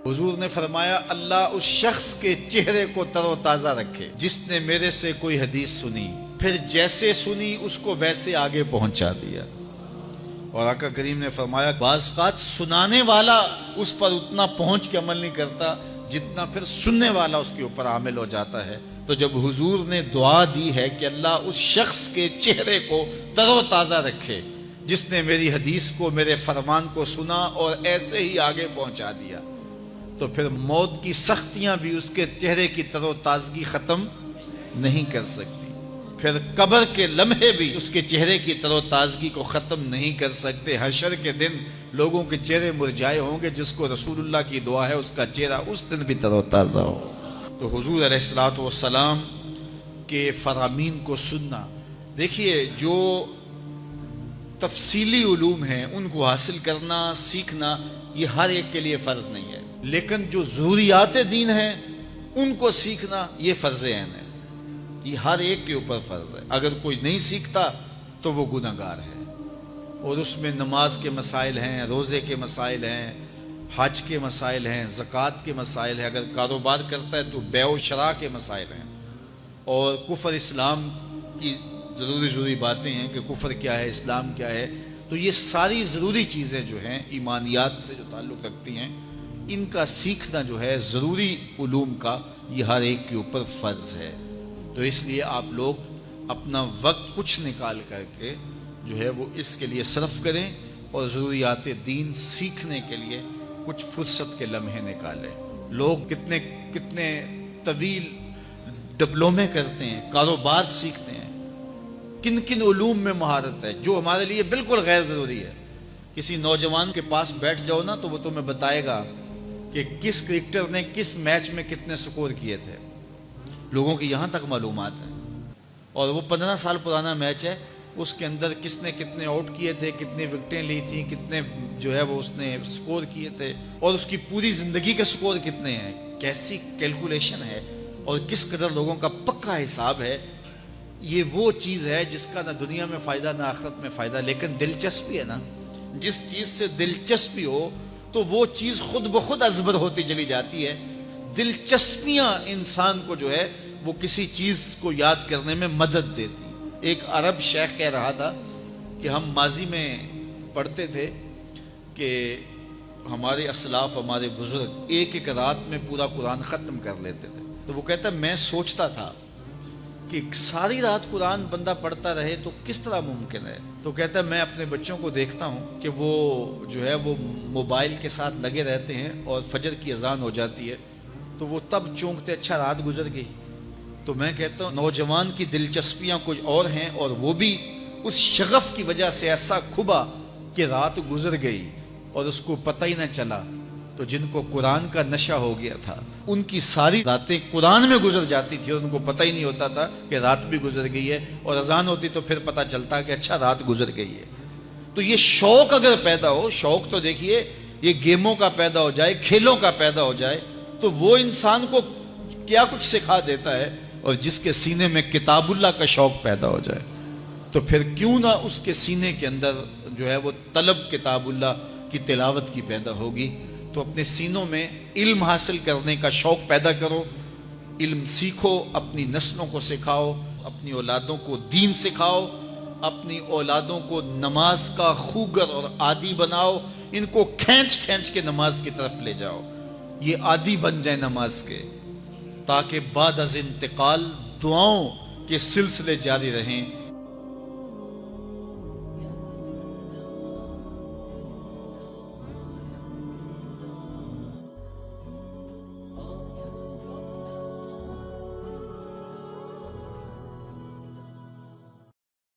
حضور نے فرمایا اللہ اس شخص کے چہرے کو تر و تازہ رکھے جس نے میرے سے کوئی حدیث سنی، پھر جیسے سنی اس کو ویسے آگے پہنچا دیا۔ اور آقا کریم نے فرمایا بعض اوقات سنانے والا اس پر اتنا پہنچ کے عمل نہیں کرتا جتنا پھر سننے والا اس کے اوپر عامل ہو جاتا ہے۔ تو جب حضور نے دعا دی ہے کہ اللہ اس شخص کے چہرے کو تر و تازہ رکھے جس نے میری حدیث کو، میرے فرمان کو سنا اور ایسے ہی آگے پہنچا دیا، تو پھر موت کی سختیاں بھی اس کے چہرے کی تر و تازگی ختم نہیں کر سکتی، پھر قبر کے لمحے بھی اس کے چہرے کی تر و تازگی کو ختم نہیں کر سکتے۔ حشر کے دن لوگوں کے چہرے مرجھائے ہوں گے، جس کو رسول اللہ کی دعا ہے اس کا چہرہ اس دن بھی تر و تازہ ہو۔ تو حضور علیہ الصلوۃ والسلام کے فرامین کو سننا، دیکھیے جو تفصیلی علوم ہیں ان کو حاصل کرنا، سیکھنا، یہ ہر ایک کے لیے فرض نہیں ہے، لیکن جو ضروریات دین ہیں ان کو سیکھنا یہ فرض عین ہے، یہ ہر ایک کے اوپر فرض ہے۔ اگر کوئی نہیں سیکھتا تو وہ گنہگار ہے، اور اس میں نماز کے مسائل ہیں، روزے کے مسائل ہیں، حج کے مسائل ہیں، زکوٰۃ کے مسائل ہیں، اگر کاروبار کرتا ہے تو بیع و شراء کے مسائل ہیں، اور کفر اسلام کی ضروری باتیں ہیں کہ کفر کیا ہے، اسلام کیا ہے۔ تو یہ ساری ضروری چیزیں جو ہیں ایمانیات سے جو تعلق رکھتی ہیں، ان کا سیکھنا جو ہے ضروری علوم کا، یہ ہر ایک کے اوپر فرض ہے۔ تو اس لیے آپ لوگ اپنا وقت کچھ نکال کر کے جو ہے وہ اس کے لیے صرف کریں، اور ضروریات دین سیکھنے کے لیے کچھ فرصت کے لمحے نکالیں۔ لوگ کتنے طویل ڈپلومے کرتے ہیں، کاروبار سیکھتے ہیں، کن علوم میں مہارت ہے جو ہمارے لیے بالکل غیر ضروری ہے۔ کسی نوجوان کے پاس بیٹھ جاؤ نا تو وہ تمہیں بتائے گا کہ کس کرکٹر نے کس میچ میں کتنے سکور کیے تھے، لوگوں کی یہاں تک معلومات ہیں، اور وہ 15 سال پرانا میچ ہے، اس کے اندر کس نے کتنے آؤٹ کیے تھے، کتنی وکٹیں لی تھیں، کتنے جو ہے وہ اس نے سکور کیے تھے، اور اس کی پوری زندگی کے سکور کتنے ہیں، کیسی کیلکولیشن ہے، اور کس قدر لوگوں کا پکا حساب ہے۔ یہ وہ چیز ہے جس کا نہ دنیا میں فائدہ نہ آخرت میں فائدہ، لیکن دلچسپی ہے نا، جس چیز سے دلچسپی ہو تو وہ چیز خود بخود ازبر ہوتی چلی جاتی ہے۔ دلچسپیاں انسان کو جو ہے وہ کسی چیز کو یاد کرنے میں مدد دیتی۔ ایک عرب شیخ کہہ رہا تھا کہ ہم ماضی میں پڑھتے تھے کہ ہمارے اسلاف، ہمارے بزرگ ایک رات میں پورا قرآن ختم کر لیتے تھے، تو وہ کہتا میں سوچتا تھا کہ ساری رات قرآن بندہ پڑھتا رہے تو کس طرح ممکن ہے؟ تو کہتا ہے میں اپنے بچوں کو دیکھتا ہوں کہ وہ جو ہے وہ موبائل کے ساتھ لگے رہتے ہیں، اور فجر کی اذان ہو جاتی ہے تو وہ تب چونکتے اچھا رات گزر گئی۔ تو میں کہتا ہوں نوجوان کی دلچسپیاں کچھ اور ہیں، اور وہ بھی اس شغف کی وجہ سے ایسا کھبا کہ رات گزر گئی اور اس کو پتہ ہی نہ چلا۔ تو جن کو قرآن کا نشہ ہو گیا تھا ان کی ساری راتیں قرآن میں گزر جاتی تھی، اور ان کو پتہ ہی نہیں ہوتا تھا کہ رات بھی گزر گئی ہے، اور اذان ہوتی تو پھر پتہ چلتا کہ اچھا رات گزر گئی ہے۔ تو یہ شوق اگر پیدا ہو، شوق تو دیکھیے یہ گیموں کا پیدا ہو جائے، کھیلوں کا پیدا ہو جائے، تو وہ انسان کو کیا کچھ سکھا دیتا ہے، اور جس کے سینے میں کتاب اللہ کا شوق پیدا ہو جائے تو پھر کیوں نہ اس کے سینے کے اندر جو ہے وہ طلب کتاب اللہ کی تلاوت کی پیدا ہوگی۔ تو اپنے سینوں میں علم حاصل کرنے کا شوق پیدا کرو، علم سیکھو، اپنی نسلوں کو سکھاؤ، اپنی اولادوں کو دین سکھاؤ، اپنی اولادوں کو نماز کا خوگر اور عادی بناؤ، ان کو کھینچ کھینچ کے نماز کی طرف لے جاؤ، یہ عادی بن جائے نماز کے، تاکہ بعد از انتقال دعاؤں کے سلسلے جاری رہیں۔